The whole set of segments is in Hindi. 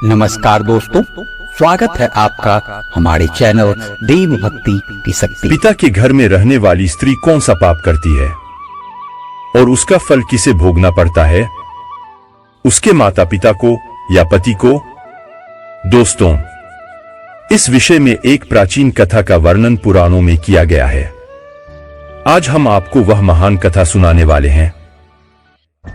नमस्कार दोस्तों, स्वागत है आपका हमारे चैनल देव भक्ति की शक्ति। पिता के घर में रहने वाली स्त्री कौन सा पाप करती है और उसका फल किसे भोगना पड़ता है? उसके माता पिता को या पति को? दोस्तों, इस विषय में एक प्राचीन कथा का वर्णन पुराणों में किया गया है। आज हम आपको वह महान कथा सुनाने वाले हैं।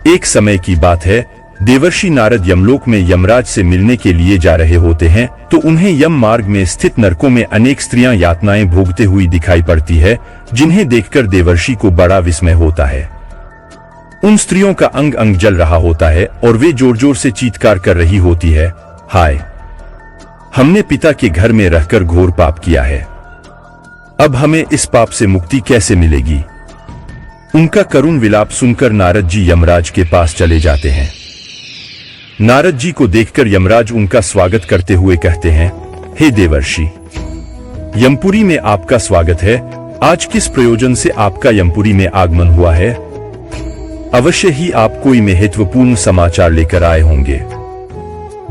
एक समय की बात है, देवर्षि नारद यमलोक में यमराज से मिलने के लिए जा रहे होते हैं तो उन्हें यम मार्ग में स्थित नरकों में अनेक स्त्रियां यातनाएं भोगते हुई दिखाई पड़ती है, जिन्हें देखकर देवर्षि को बड़ा विस्मय होता है। उन स्त्रियों का अंग अंग जल रहा होता है और वे जोर जोर से चीत्कार कर रही होती है, हाय, हमने पिता के घर में रहकर घोर पाप किया है, अब हमें इस पाप से मुक्ति कैसे मिलेगी? उनका करुण विलाप सुनकर नारद जी यमराज के पास चले जाते हैं। नारद जी को देखकर यमराज उनका स्वागत करते हुए कहते हैं, हे देवर्षि, यमपुरी में आपका स्वागत है। आज किस प्रयोजन से आपका यमपुरी में आगमन हुआ है? अवश्य ही आप कोई महत्वपूर्ण समाचार लेकर आए होंगे।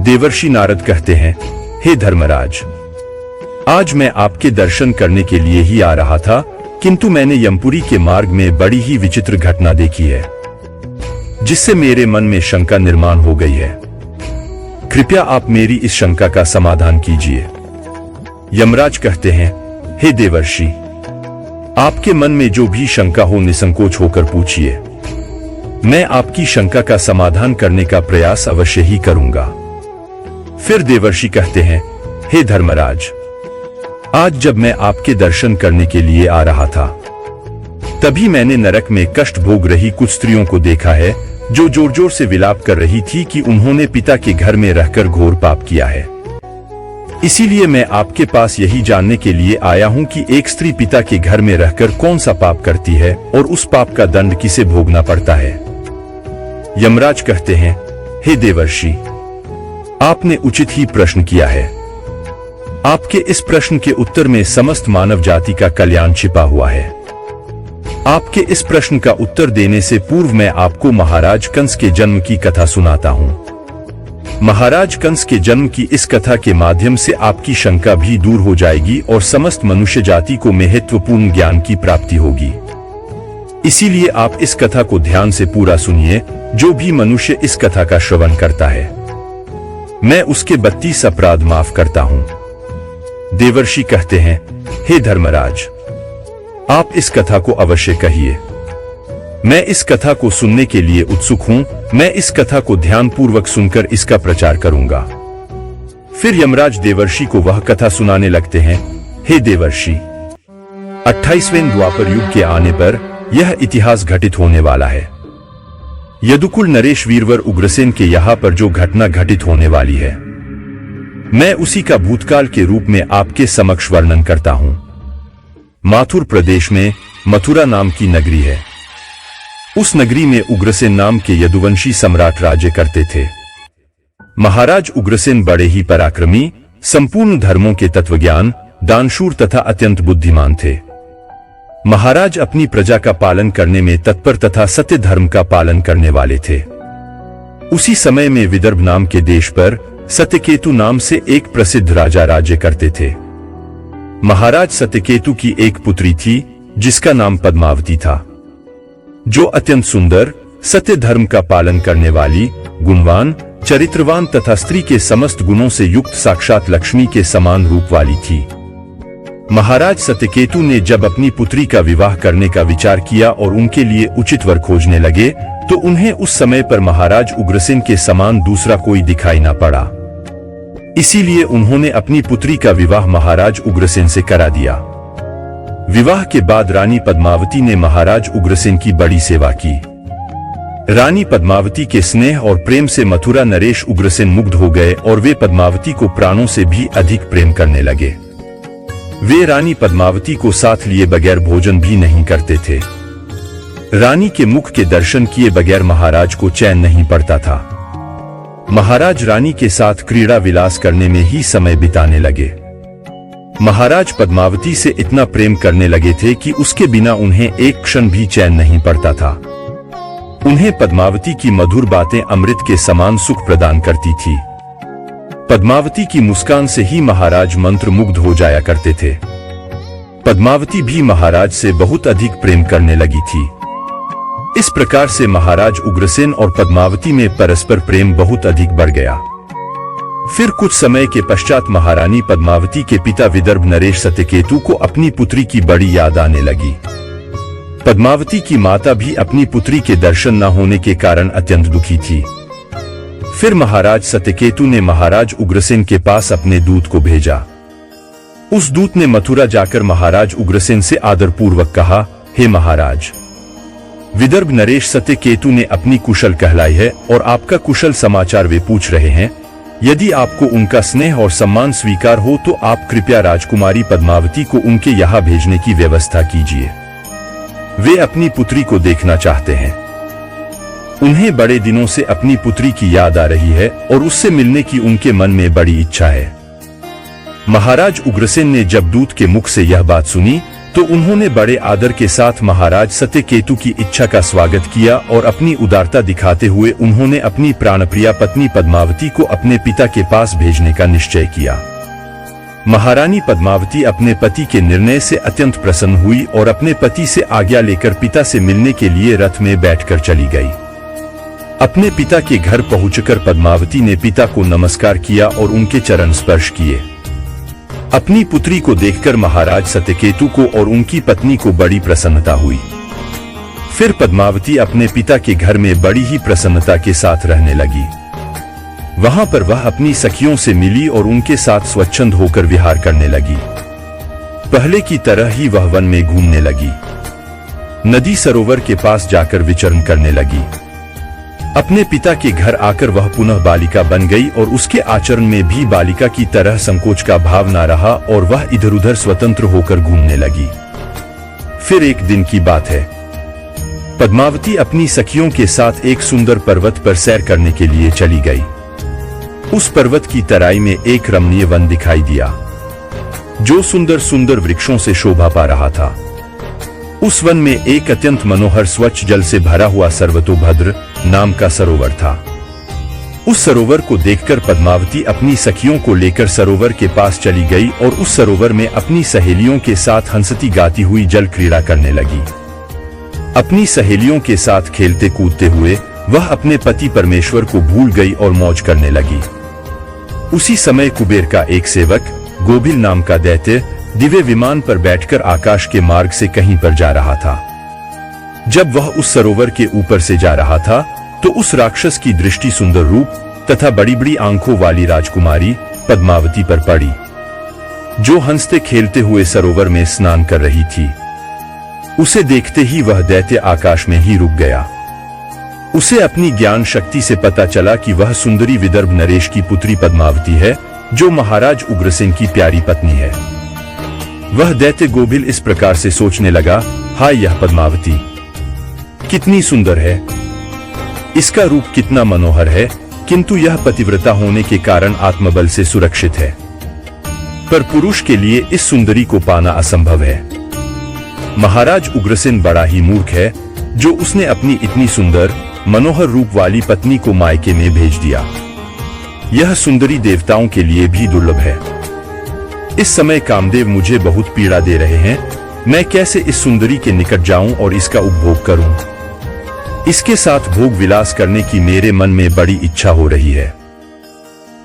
देवर्षि नारद कहते हैं, हे धर्मराज, आज मैं आपके दर्शन करने के लिए ही आ रहा था, किंतु मैंने यमपुरी के मार्ग में बड़ी ही विचित्र घटना देखी है, जिससे मेरे मन में शंका निर्माण हो गई है। कृपया आप मेरी इस शंका का समाधान कीजिए। यमराज कहते हैं, हे देवर्षि, आपके मन में जो भी शंका हो निसंकोच होकर पूछिए, मैं आपकी शंका का समाधान करने का प्रयास अवश्य ही करूंगा। फिर देवर्षि कहते हैं, हे धर्मराज, आज जब मैं आपके दर्शन करने के लिए आ रहा था, तभी मैंने नरक में कष्ट भोग रही कुछ स्त्रियों को देखा है, जो जोर जोर से विलाप कर रही थी कि उन्होंने पिता के घर में रहकर घोर पाप किया है। इसीलिए मैं आपके पास यही जानने के लिए आया हूं कि एक स्त्री पिता के घर में रहकर कौन सा पाप करती है और उस पाप का दंड किसे भोगना पड़ता है। यमराज कहते हैं, हे देवर्षि, आपने उचित ही प्रश्न किया है। आपके इस प्रश्न के उत्तर में समस्त मानव जाति का कल्याण छिपा हुआ है। आपके इस प्रश्न का उत्तर देने से पूर्व मैं आपको महाराज कंस के जन्म की कथा सुनाता हूं। महाराज कंस के जन्म की इस कथा के माध्यम से आपकी शंका भी दूर हो जाएगी और समस्त मनुष्य जाति को महत्वपूर्ण ज्ञान की प्राप्ति होगी। इसीलिए आप इस कथा को ध्यान से पूरा सुनिए। जो भी मनुष्य इस कथा का श्रवण करता है, मैं उसके 32 अपराध माफ करता हूं। देवर्षि कहते हैं, हे धर्मराज, आप इस कथा को अवश्य कहिए। मैं इस कथा को सुनने के लिए उत्सुक हूं। मैं इस कथा को ध्यानपूर्वक सुनकर इसका प्रचार करूंगा। फिर यमराज देवर्षि को वह कथा सुनाने लगते हैं। हे देवर्षि, 28वें द्वापर युग के आने पर यह इतिहास घटित होने वाला है। यदुकुल नरेश वीरवर उग्रसेन के यहाँ पर जो घटना घटित होने वाली है, मैं उसी का भूतकाल के रूप में आपके समक्ष वर्णन करता हूं। माथुर प्रदेश में मथुरा नाम की नगरी है। उस नगरी में उग्रसेन नाम के यदुवंशी सम्राट राज्य करते थे। महाराज उग्रसेन बड़े ही पराक्रमी, संपूर्ण धर्मों के तत्वज्ञान, दानशूर तथा अत्यंत बुद्धिमान थे। महाराज अपनी प्रजा का पालन करने में तत्पर तथा सत्य धर्म का पालन करने वाले थे। उसी समय में विदर्भ नाम के देश पर सत्यकेतु नाम से एक प्रसिद्ध राजा राज्य करते थे। महाराज सत्यकेतु की एक पुत्री थी, जिसका नाम पद्मावती था, जो अत्यंत सुंदर, सत्य धर्म का पालन करने वाली, गुणवान, चरित्रवान तथा स्त्री के समस्त गुणों से युक्त साक्षात लक्ष्मी के समान रूप वाली थी। महाराज सत्यकेतु ने जब अपनी पुत्री का विवाह करने का विचार किया और उनके लिए उचित वर खोजने लगे, तो उन्हें उस समय पर महाराज उग्रसेन के समान दूसरा कोई दिखाई न पड़ा। इसीलिए उन्होंने अपनी पुत्री का विवाह महाराज उग्रसेन से करा दिया। विवाह के बाद रानी पद्मावती ने महाराज उग्रसेन की बड़ी सेवा की। रानी पद्मावती के स्नेह और प्रेम से मथुरा नरेश उग्रसेन मुग्ध हो गए और वे पद्मावती को प्राणों से भी अधिक प्रेम करने लगे। वे रानी पद्मावती को साथ लिए बगैर भोजन भी नहीं करते थे। रानी के मुख के दर्शन किए बगैर महाराज को चैन नहीं पड़ता था। महाराज रानी के साथ क्रीड़ा विलास करने में ही समय बिताने लगे। महाराज पद्मावती से इतना प्रेम करने लगे थे कि उसके बिना उन्हें एक क्षण भी चैन नहीं पड़ता था। उन्हें पद्मावती की मधुर बातें अमृत के समान सुख प्रदान करती थी। पद्मावती की मुस्कान से ही महाराज मंत्रमुग्ध हो जाया करते थे। पद्मावती भी महाराज से बहुत अधिक प्रेम करने लगी थी। इस प्रकार से महाराज उग्रसेन और पद्मावती में परस्पर प्रेम बहुत अधिक बढ़ गया। फिर कुछ समय के पश्चात महारानी पद्मावती के पिता विदर्भ नरेश सत्यकेतु को अपनी पुत्री की बड़ी याद आने लगी। पद्मावती की माता भी अपनी पुत्री के दर्शन न होने के कारण अत्यंत दुखी थी। फिर महाराज सत्यकेतु ने महाराज उग्रसेन के पास अपने दूत को भेजा। उस दूत ने मथुरा जाकर महाराज उग्रसेन से आदरपूर्वक कहा, हे महाराज, विदर्भ नरेश सत्यकेतु ने अपनी कुशल कहलाई है और आपका कुशल समाचार वे पूछ रहे हैं। यदि आपको उनका स्नेह और सम्मान स्वीकार हो तो आप कृपया राजकुमारी पद्मावती को उनके यहाँ भेजने की व्यवस्था कीजिए। वे अपनी पुत्री को देखना चाहते हैं। उन्हें बड़े दिनों से अपनी पुत्री की याद आ रही है और उससे मिलने की उनके मन में बड़ी इच्छा है। महाराज उग्रसेन ने जब दूत के मुख से यह बात सुनी तो उन्होंने बड़े आदर के साथ महाराज सत्यकेतु की इच्छा का स्वागत किया और अपनी उदारता दिखाते हुए उन्होंने अपनी प्राणप्रिया पत्नी पद्मावती को अपने पिता के पास भेजने का निश्चय किया। महारानी पद्मावती अपने पति के निर्णय से अत्यंत प्रसन्न हुई और अपने पति से आज्ञा लेकर पिता से मिलने के लिए रथ में बैठकर चली गई। अपने पिता के घर पहुंचकर पद्मावती ने पिता को नमस्कार किया और उनके चरण स्पर्श किए। अपनी पुत्री को देखकर महाराज सत्यकेतु को और उनकी पत्नी को बड़ी प्रसन्नता हुई। फिर पद्मावती अपने पिता के घर में बड़ी ही प्रसन्नता के साथ रहने लगी। वहां पर वह अपनी सखियों से मिली और उनके साथ स्वच्छंद होकर विहार करने लगी। पहले की तरह ही वह वन में घूमने लगी। नदी सरोवर के पास जाकर विचरण करने लगी। अपने पिता के घर आकर वह पुनः बालिका बन गई और उसके आचरण में भी बालिका की तरह संकोच का भाव न रहा और वह इधर उधर स्वतंत्र होकर घूमने लगी। फिर एक दिन की बात है, पद्मावती अपनी सखियों के साथ एक सुंदर पर्वत पर सैर करने के लिए चली गई। उस पर्वत की तराई में एक रमणीय वन दिखाई दिया जो सुंदर सुंदर वृक्षों से शोभा पा रहा था। उस वन में एक अत्यंत मनोहर स्वच्छ जल से भरा हुआ सर्वतोभद्र नाम का सरोवर था। उस सरोवर को देखकर पद्मावती अपनी सखियों को लेकर सरोवर के पास चली गई और उस सरोवर में अपनी सहेलियों के साथ हंसती गाती हुई जल क्रीड़ा करने लगी। अपनी सहेलियों के साथ खेलते कूदते हुए वह अपने पति परमेश्वर को भूल गई और मौज करने लगी। उसी समय कुबेर का एक सेवक गोबिल नाम का दैत्य दिव्य विमान पर बैठकर आकाश के मार्ग से कहीं पर जा रहा था। जब वह उस सरोवर के ऊपर से जा रहा था तो उस राक्षस की दृष्टि सुंदर रूप तथा बड़ी बड़ी आंखों वाली राजकुमारी पद्मावती पर पड़ी, जो हंसते खेलते हुए सरोवर में स्नान कर रही थी। उसे देखते ही वह दैत्य आकाश में ही रुक गया। उसे अपनी ज्ञान शक्ति से पता चला कि वह सुंदरी विदर्भ नरेश की पुत्री पद्मावती है, जो महाराज उग्रसेन की प्यारी पत्नी है। वह दैत्य गोबिल इस प्रकार से सोचने लगा, हाय, यह पद्मावती कितनी सुंदर है, इसका रूप कितना मनोहर है, किंतु यह पतिव्रता होने के कारण आत्मबल से सुरक्षित है, पर पुरुष के लिए इस सुंदरी को पाना असंभव है। महाराज उग्रसेन बड़ा ही मूर्ख है जो उसने अपनी इतनी सुंदर मनोहर रूप वाली पत्नी को मायके में भेज दिया। यह सुंदरी देवताओं के लिए भी दुर्लभ है। इस समय कामदेव मुझे बहुत पीड़ा दे रहे हैं। मैं कैसे इस सुंदरी के निकट जाऊं और इसका उपभोग करूं? इसके साथ भोग विलास करने की मेरे मन में बड़ी इच्छा हो रही है।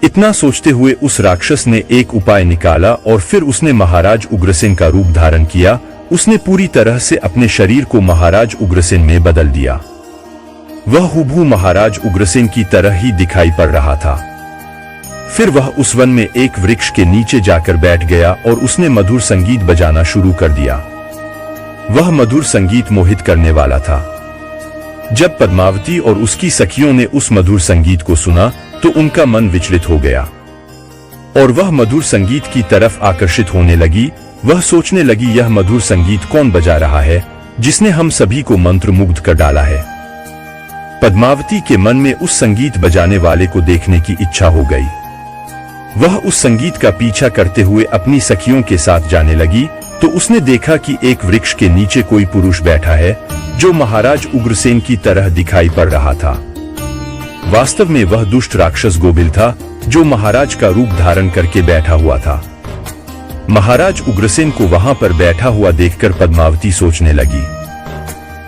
इतना सोचते हुए उस राक्षस ने एक उपाय निकाला और फिर उसने महाराज उग्रसेन का रूप धारण किया। उसने पूरी तरह से अपने शरीर को महाराज उग्रसेन में बदल दिया। वह हुबहू महाराज उग्रसेन की तरह ही दिखाई पड़ रहा था। फिर वह उस वन में एक वृक्ष के नीचे जाकर बैठ गया और उसने मधुर संगीत बजाना शुरू कर दिया। वह मधुर संगीत मोहित करने वाला था। जब पद्मावती और उसकी सखियों ने उस मधुर संगीत को सुना तो उनका मन विचलित हो गया और वह मधुर संगीत की तरफ आकर्षित होने लगी। वह सोचने लगी, यह मधुर संगीत कौन बजा रहा है जिसने हम सभी को मंत्रमुग्ध कर डाला है। पद्मावती के मन में उस संगीत बजाने वाले को देखने की इच्छा हो गई। वह उस संगीत का पीछा करते हुए अपनी सखियों के साथ जाने लगी तो उसने देखा कि एक वृक्ष के नीचे कोई पुरुष बैठा है जो महाराज उग्रसेन की तरह दिखाई पड़ रहा था। वास्तव में वह दुष्ट राक्षस गोबिल था जो महाराज का रूप धारण करके बैठा हुआ था। महाराज उग्रसेन को वहां पर बैठा हुआ देखकर पद्मावती सोचने लगी,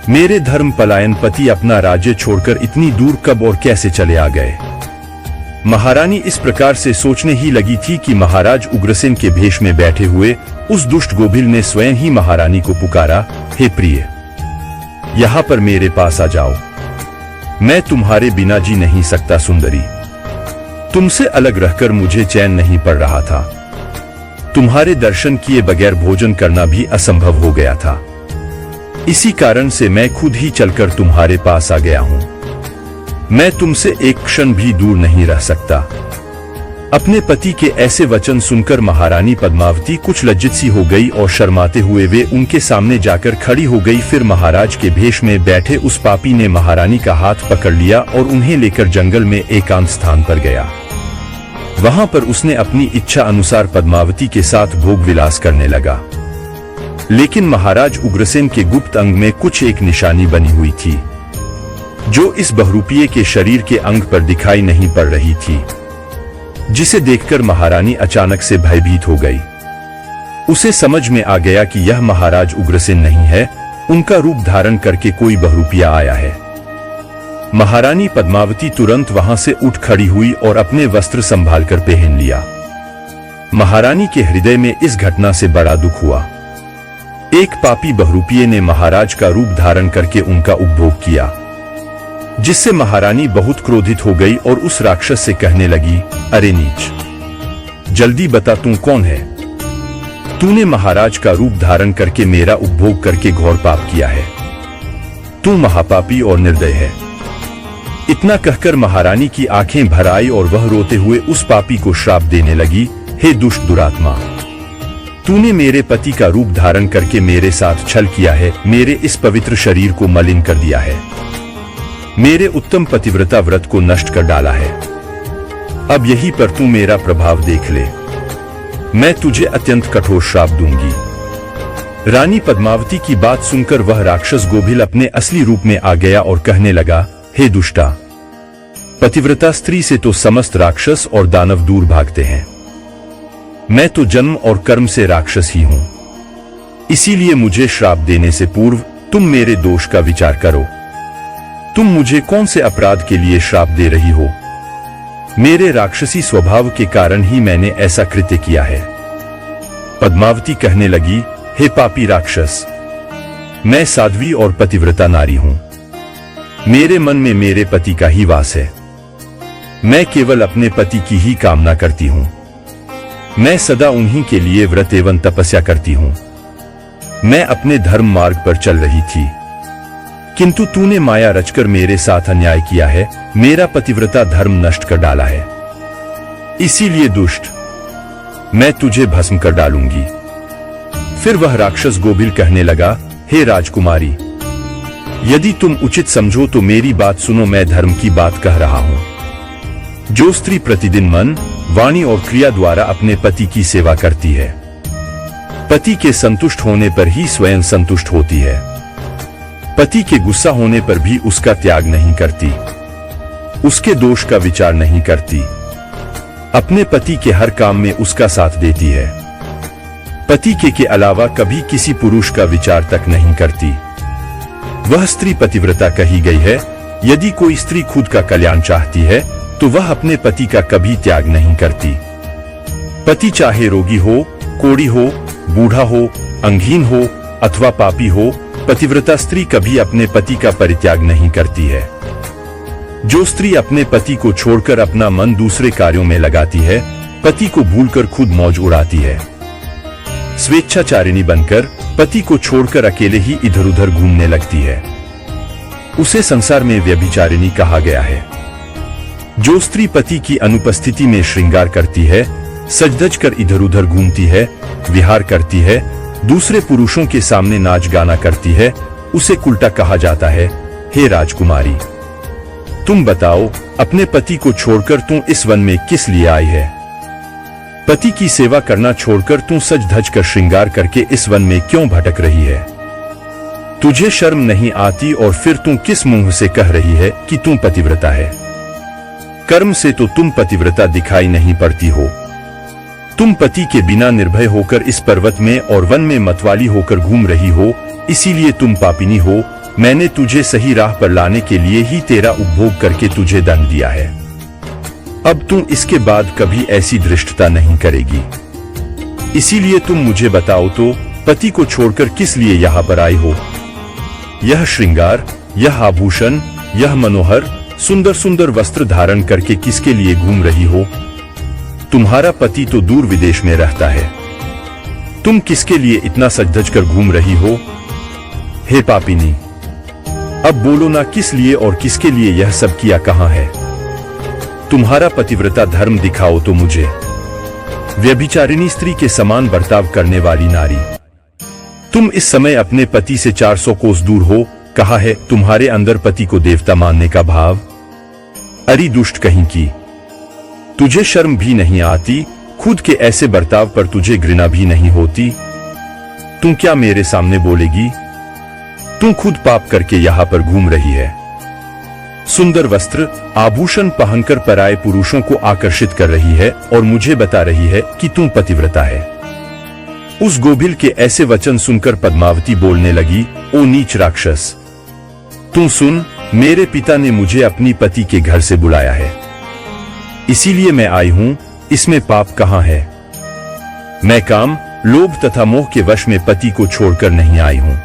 मेरे धर्म पलायन पति अपना राज्य छोड़कर इतनी दूर कब और कैसे चले आ गए। महारानी इस प्रकार से सोचने ही लगी थी कि महाराज उग्रसेन के भेष में बैठे हुए उस दुष्ट गोभिल ने स्वयं ही महारानी को पुकारा, हे प्रिय, यहां पर मेरे पास आ जाओ, मैं तुम्हारे बिना जी नहीं सकता सुंदरी। तुमसे अलग रहकर मुझे चैन नहीं पड़ रहा था। तुम्हारे दर्शन किए बगैर भोजन करना भी असंभव हो गया था। इसी कारण से मैं खुद ही चलकर तुम्हारे पास आ गया हूं। मैं तुमसे एक क्षण भी दूर नहीं रह सकता। अपने पति के ऐसे वचन सुनकर महारानी पद्मावती कुछ लज्जित सी हो गई और शर्माते हुए वे उनके सामने जाकर खड़ी हो गई। फिर महाराज के भेष में बैठे उस पापी ने महारानी का हाथ पकड़ लिया और उन्हें लेकर जंगल में एकांत स्थान पर गया। वहां पर उसने अपनी इच्छा अनुसार पद्मावती के साथ भोग विलास करने लगा। लेकिन महाराज उग्रसेन के गुप्त अंग में कुछ एक निशानी बनी हुई थी, जो इस बहुरूपीय के शरीर के अंग पर दिखाई नहीं पड़ रही थी, जिसे देखकर महारानी अचानक से भयभीत हो गई। उसे समझ में आ गया कि यह महाराज उग्रसेन नहीं है, उनका रूप धारण करके कोई बहुरूपिया आया है। महारानी पद्मावती तुरंत वहां से उठ खड़ी हुई और अपने वस्त्र संभाल कर पहन लिया। महारानी के हृदय में इस घटना से बड़ा दुख हुआ। एक पापी बहुरूपिये ने महाराज का रूप धारण करके उनका उपभोग किया, जिससे महारानी बहुत क्रोधित हो गई और उस राक्षस से कहने लगी, अरे नीच, जल्दी बता तू कौन है। तूने महाराज का रूप धारण करके मेरा उपभोग करके घोर पाप किया है। तू महापापी और निर्दय है। इतना कहकर महारानी की आंखें भर आई और वह रोते हुए उस पापी को श्राप देने लगी, हे दुष्ट दुरात्मा, तूने मेरे पति का रूप धारण करके मेरे साथ छल किया है, मेरे इस पवित्र शरीर को मलिन कर दिया है, मेरे उत्तम पतिव्रता व्रत को नष्ट कर डाला है। अब यही पर तू मेरा प्रभाव देख ले, मैं तुझे अत्यंत कठोर श्राप दूंगी। रानी पद्मावती की बात सुनकर वह राक्षस गोभिल अपने असली रूप में आ गया और कहने लगा, हे दुष्टा, पतिव्रता स्त्री से तो समस्त राक्षस और दानव दूर भागते हैं। मैं तो जन्म और कर्म से राक्षस ही हूं। इसीलिए मुझे श्राप देने से पूर्व तुम मेरे दोष का विचार करो। तुम मुझे कौन से अपराध के लिए श्राप दे रही हो? मेरे राक्षसी स्वभाव के कारण ही मैंने ऐसा कृत्य किया है। पद्मावती कहने लगी, हे पापी राक्षस, मैं साध्वी और पतिव्रता नारी हूं। मेरे मन में मेरे पति का ही वास है। मैं केवल अपने पति की ही कामना करती हूं। मैं सदा उन्हीं के लिए व्रत एवं तपस्या करती हूं। मैं अपने धर्म मार्ग पर चल रही थी, किंतु तूने माया रचकर मेरे साथ अन्याय किया है, मेरा पतिव्रता धर्म नष्ट कर डाला है। इसीलिए दुष्ट, मैं तुझे भस्म कर डालूंगी। फिर वह राक्षस गोभिल कहने लगा, हे राजकुमारी, यदि तुम उचित समझो तो मेरी बात सुनो। मैं धर्म की बात कह रहा हूं। जो स्त्री प्रतिदिन मन, वाणी और क्रिया द्वारा अपने पति की सेवा करती है, पति के संतुष्ट होने पर ही स्वयं संतुष्ट होती है। पति के गुस्सा होने पर भी उसका त्याग नहीं करती, उसके दोष का विचार नहीं करती, अपने पति के हर काम में उसका साथ देती है। पति के अलावा कभी किसी पुरुष का विचार तक नहीं करती। वह स्त्री पतिव्रता कही गई है। यदि कोई स्त्री खुद का कल्याण चाहती है तो वह अपने पति का कभी त्याग नहीं करती। पति चाहे रोगी हो, कोढ़ी हो, बूढ़ा हो, अंगहीन हो अथवा पापी हो, पतिव्रता स्त्री कभी अपने पति का परित्याग नहीं करती है। जो स्त्री अपने पति को छोड़कर अपना मन दूसरे कार्यों में लगाती है, पति को भूलकर खुद मौज उड़ाती है, स्वेच्छाचारिणी बनकर पति को छोड़कर अकेले ही इधर उधर घूमने लगती है, उसे संसार में व्यभिचारिणी कहा गया है। जो स्त्री पति की अनुपस्थिति में श्रृंगार करती है, सज-धज कर इधर उधर घूमती है, विहार करती है, दूसरे पुरुषों के सामने नाच गाना करती है, उसे कुलटा कहा जाता है। हे राजकुमारी, तुम बताओ, अपने पति को छोड़कर तू इस वन में किस लिए आई है? पति की सेवा करना छोड़कर तू सज धज कर श्रृंगार करके इस वन में क्यों भटक रही है? तुझे शर्म नहीं आती और फिर तू किस मुंह से कह रही है कि तू पतिव्रता है? कर्म से तो तुम पतिव्रता दिखाई नहीं पड़ती हो। तुम पति के बिना निर्भय होकर इस पर्वत में और वन में मतवाली होकर घूम रही हो, इसीलिए तुम पापिनी हो। मैंने तुझे सही राह पर लाने के लिए ही तेरा उपभोग करके तुझे दंड दिया है। अब तुम इसके बाद कभी ऐसी धृष्टता नहीं करेगी। इसीलिए तुम मुझे बताओ तो, पति को छोड़कर किस लिए यहाँ पर आई हो? यह श्रृंगार, यह आभूषण, यह मनोहर सुंदर सुंदर वस्त्र धारण करके किसके लिए घूम रही हो? तुम्हारा पति तो दूर विदेश में रहता है, तुम किसके लिए इतना सज-धज कर घूम रही हो? हे पापिनी, अब बोलो ना, किस लिए और किसके लिए यह सब किया कहां है? तुम्हारा पतिव्रता धर्म दिखाओ तो मुझे। व्यभिचारिणी स्त्री के समान बर्ताव करने वाली नारी, तुम इस समय अपने पति से 400 कोस दूर हो। कहा है तुम्हारे अंदर पति को देवता मानने का भाव। अरे दुष्ट कहीं की, तुझे शर्म भी नहीं आती? खुद के ऐसे बर्ताव पर तुझे घृणा भी नहीं होती? तुम क्या मेरे सामने बोलेगी? तुम खुद पाप करके यहां पर घूम रही है, सुंदर वस्त्र आभूषण पहनकर पराये पुरुषों को आकर्षित कर रही है और मुझे बता रही है कि तुम पतिव्रता है। उस गोभिल के ऐसे वचन सुनकर पद्मावती बोलने लगी, ओ नीच राक्षस, तुम सुन, मेरे पिता ने मुझे अपनी पति के घर से बुलाया है, इसीलिए मैं आई हूं। इसमें पाप कहां है? मैं काम, लोभ तथा मोह के वश में पति को छोड़कर नहीं आई हूं।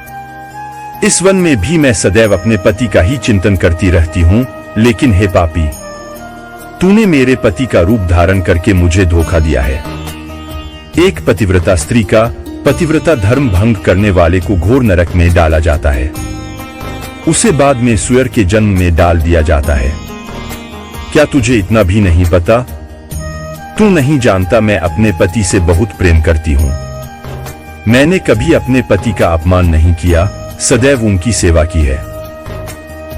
इस वन में भी मैं सदैव अपने पति का ही चिंतन करती रहती हूं, लेकिन हे पापी, तूने मेरे पति का रूप धारण करके मुझे धोखा दिया है। एक पतिव्रता स्त्री का पतिव्रता धर्म भंग करने वाले को घोर नरक में डाला जाता है, उसे बाद में सुअर के जन्म में डाल दिया जाता है। क्या तुझे इतना भी नहीं पता? तू नहीं जानता मैं अपने पति से बहुत प्रेम करती हूं। मैंने कभी अपने पति का अपमान नहीं किया, सदैव उनकी सेवा की है।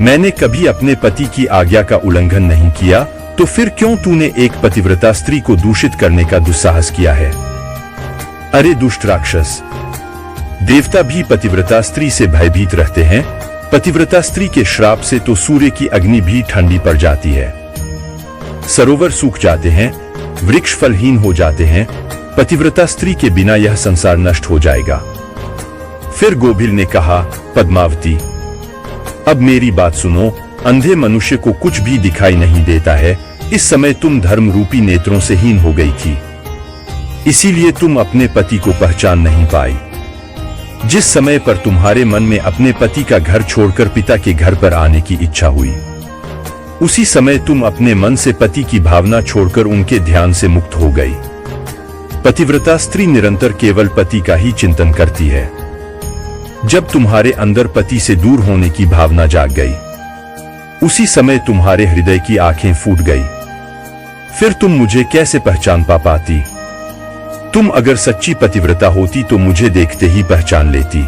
मैंने कभी अपने पति की आज्ञा का उल्लंघन नहीं किया, तो फिर क्यों तूने एक पतिव्रता स्त्री को दूषित करने का दुस्साहस किया है? अरे दुष्ट राक्षस, देवता भी पतिव्रता स्त्री से भयभीत रहते हैं। पतिव्रता स्त्री के श्राप से तो सूर्य की अग्नि भी ठंडी पड़ जाती है, सरोवर सूख जाते हैं, वृक्ष फलहीन हो जाते हैं। पतिव्रता स्त्री के बिना यह संसार नष्ट हो जाएगा। फिर गोभिल ने कहा, पद्मावती, अब मेरी बात सुनो। अंधे मनुष्य को कुछ भी दिखाई नहीं देता है। इस समय तुम धर्म रूपी नेत्रों से हीन हो गई थी, इसीलिए तुम अपने पति को पहचान नहीं पाई। जिस समय पर तुम्हारे मन में अपने पति का घर छोड़कर पिता के घर पर आने की इच्छा हुई, उसी समय तुम अपने मन से पति की भावना छोड़कर उनके ध्यान से मुक्त हो गई। पतिव्रता स्त्री निरंतर केवल पति का ही चिंतन करती है। जब तुम्हारे अंदर पति से दूर होने की भावना जाग गई, उसी समय तुम्हारे हृदय की आंखें फूट गई। फिर तुम मुझे कैसे पहचान पाती? तुम अगर सच्ची पतिव्रता होती तो मुझे देखते ही पहचान लेती।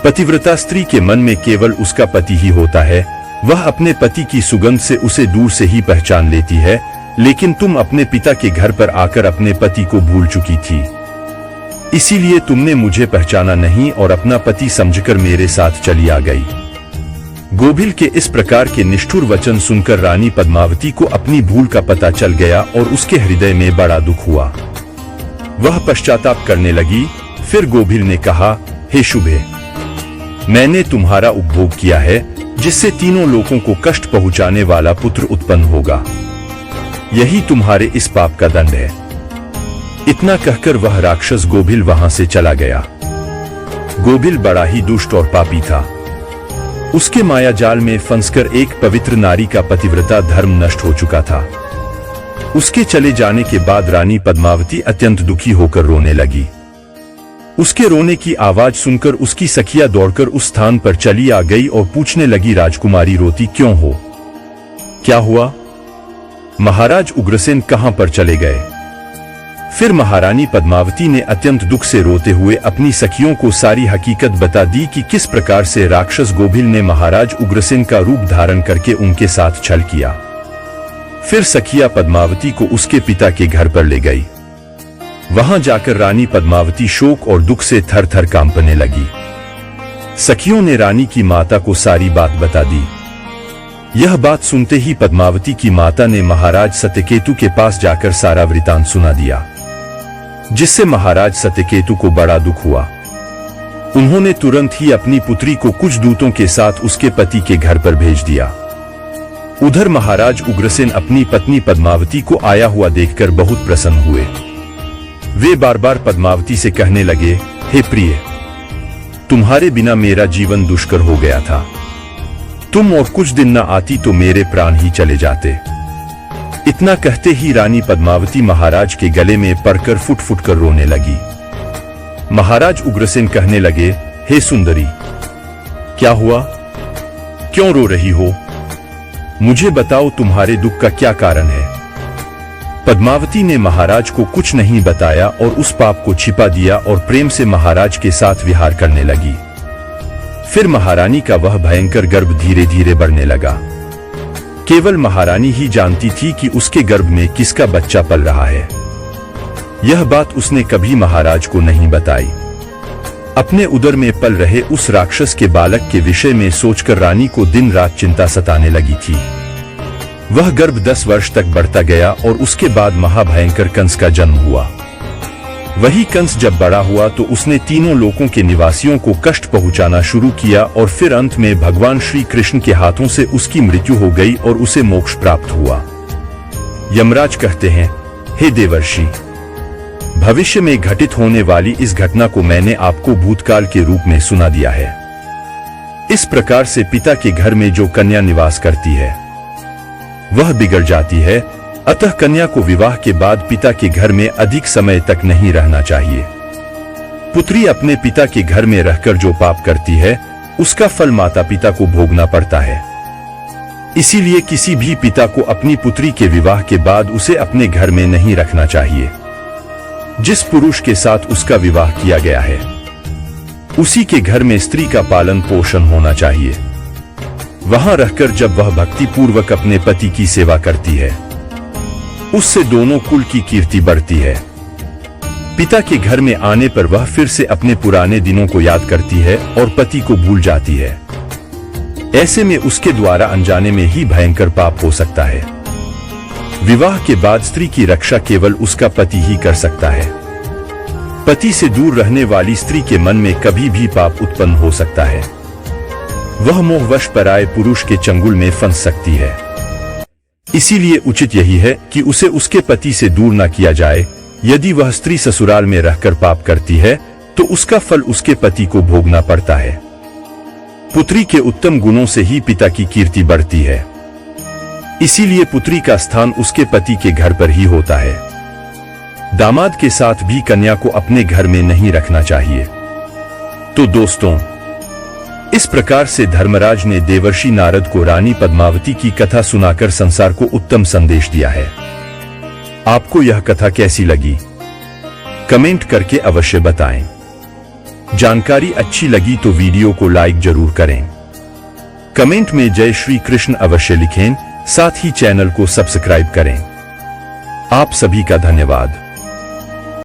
पतिव्रता स्त्री के मन में केवल उसका पति ही होता है, वह अपने पति की सुगंध से उसे दूर से ही पहचान लेती है। लेकिन तुम अपने पिता के घर पर आकर अपने पति को भूल चुकी थी, इसीलिए तुमने मुझे पहचाना नहीं और अपना पति समझकर मेरे साथ चली आ गई। गोभिल के इस प्रकार के निष्ठुर वचन सुनकर रानी पद्मावती को अपनी भूल का पता चल गया और उसके हृदय में बड़ा दुख हुआ। वह पश्चाताप करने लगी। फिर गोभिल ने कहा, हे शुभे, मैंने तुम्हारा उपभोग किया है, जिससे तीनों लोगों को कष्ट पहुंचाने वाला पुत्र उत्पन्न होगा। यही तुम्हारे इस पाप का दंड है। इतना कहकर वह राक्षस गोभिल वहां से चला गया। गोभिल बड़ा ही दुष्ट और पापी था। उसके माया जाल में फंसकर एक पवित्र नारी का पतिव्रता धर्म नष्ट हो चुका था। उसके चले जाने के बाद रानी पद्मावती अत्यंत दुखी होकर रोने लगी। उसके रोने की आवाज सुनकर उसकी सखिया दौड़कर उस स्थान पर चली आ गई और पूछने लगी, राजकुमारी रोती क्यों हो? क्या हुआ? महाराज उग्रसेन कहां पर चले गए? फिर महारानी पद्मावती ने अत्यंत दुख से रोते हुए अपनी सखियों को सारी हकीकत बता दी कि किस प्रकार से राक्षस गोभिल ने महाराज उग्रसेन का रूप धारण करके उनके साथ छल किया। फिर सखिया पद्मावती को उसके पिता के घर पर ले गई। वहां जाकर रानी पद्मावती शोक और दुख से थर थर कांपने लगी। सखियों ने रानी की माता को सारी बात बता दी। यह बात सुनते ही पद्मावती की माता ने महाराज सत्यकेतु के पास जाकर सारा वृतांत सुना दिया, जिससे महाराज सत्यकेतु को बड़ा दुख हुआ। उन्होंने तुरंत ही अपनी पुत्री को कुछ दूतों के साथ उसके पति के घर पर भेज दिया। उधर महाराज उग्रसेन अपनी पत्नी पद्मावती को आया हुआ देखकर बहुत प्रसन्न हुए। वे बार बार पद्मावती से कहने लगे, हे प्रिय, तुम्हारे बिना मेरा जीवन दुष्कर हो गया था। तुम और कुछ दिन न आती तो मेरे प्राण ही चले जाते। इतना कहते ही रानी पद्मावती महाराज के गले में पड़कर फुट फुट कर रोने लगी। महाराज उग्रसेन कहने लगे, हे सुंदरी, क्या हुआ? क्यों रो रही हो? मुझे बताओ, तुम्हारे दुख का क्या कारण है? पद्मावती ने महाराज को कुछ नहीं बताया और उस पाप को छिपा दिया और प्रेम से महाराज के साथ विहार करने लगी। फिर महारानी का वह भयंकर गर्भ धीरे धीरे बढ़ने लगा। केवल महारानी ही जानती थी कि उसके गर्भ में किसका बच्चा पल रहा है। यह बात उसने कभी महाराज को नहीं बताई। अपने उदर में पल रहे उस राक्षस के बालक के विषय में सोचकर रानी को दिन रात चिंता सताने लगी थी। वह गर्भ 10 वर्ष तक बढ़ता गया और उसके बाद महाभयंकर कंस का जन्म हुआ। वही कंस जब बड़ा हुआ तो उसने तीनों लोकों के निवासियों को कष्ट पहुंचाना शुरू किया और फिर अंत में भगवान श्री कृष्ण के हाथों से उसकी मृत्यु हो गई और उसे मोक्ष प्राप्त हुआ। यमराज कहते हैं, हे देवर्षि, भविष्य में घटित होने वाली इस घटना को मैंने आपको भूतकाल के रूप में सुना दिया है। इस प्रकार से पिता के घर में जो कन्या निवास करती है वह बिगड़ जाती है, अतः कन्या को विवाह के बाद पिता के घर में अधिक समय तक नहीं रहना चाहिए। पुत्री अपने पिता के घर में रहकर जो पाप करती है उसका फल माता पिता को भोगना पड़ता है। इसीलिए किसी भी पिता को अपनी पुत्री के विवाह के बाद उसे अपने घर में नहीं रखना चाहिए। जिस पुरुष के साथ उसका विवाह किया गया है उसी के घर में स्त्री का पालन पोषण होना चाहिए। वहां रहकर जब वह भक्ति पूर्वक अपने पति की सेवा करती है उससे दोनों कुल की कीर्ति बढ़ती है। पिता के घर में आने पर वह फिर से अपने पुराने दिनों को याद करती है और पति को भूल जाती है। ऐसे में उसके द्वारा अनजाने में ही भयंकर पाप हो सकता है। विवाह के बाद स्त्री की रक्षा केवल उसका पति ही कर सकता है। पति से दूर रहने वाली स्त्री के मन में कभी भी पाप उत्पन्न हो सकता है। वह मोहवश पराये पुरुष के चंगुल में फंस सकती है। इसीलिए उचित यही है कि उसे उसके पति से दूर न किया जाए। यदि वह स्त्री ससुराल में रहकर पाप करती है तो उसका फल उसके पति को भोगना पड़ता है। पुत्री के उत्तम गुणों से ही पिता की कीर्ति बढ़ती है। इसीलिए पुत्री का स्थान उसके पति के घर पर ही होता है। दामाद के साथ भी कन्या को अपने घर में नहीं रखना चाहिए। तो दोस्तों, इस प्रकार से धर्मराज ने देवर्षि नारद को रानी पद्मावती की कथा सुनाकर संसार को उत्तम संदेश दिया है। आपको यह कथा कैसी लगी? कमेंट करके अवश्य बताएं। जानकारी अच्छी लगी तो वीडियो को लाइक जरूर करें। कमेंट में जय श्री कृष्ण अवश्य लिखें, साथ ही चैनल को सब्सक्राइब करें। आप सभी का धन्यवाद।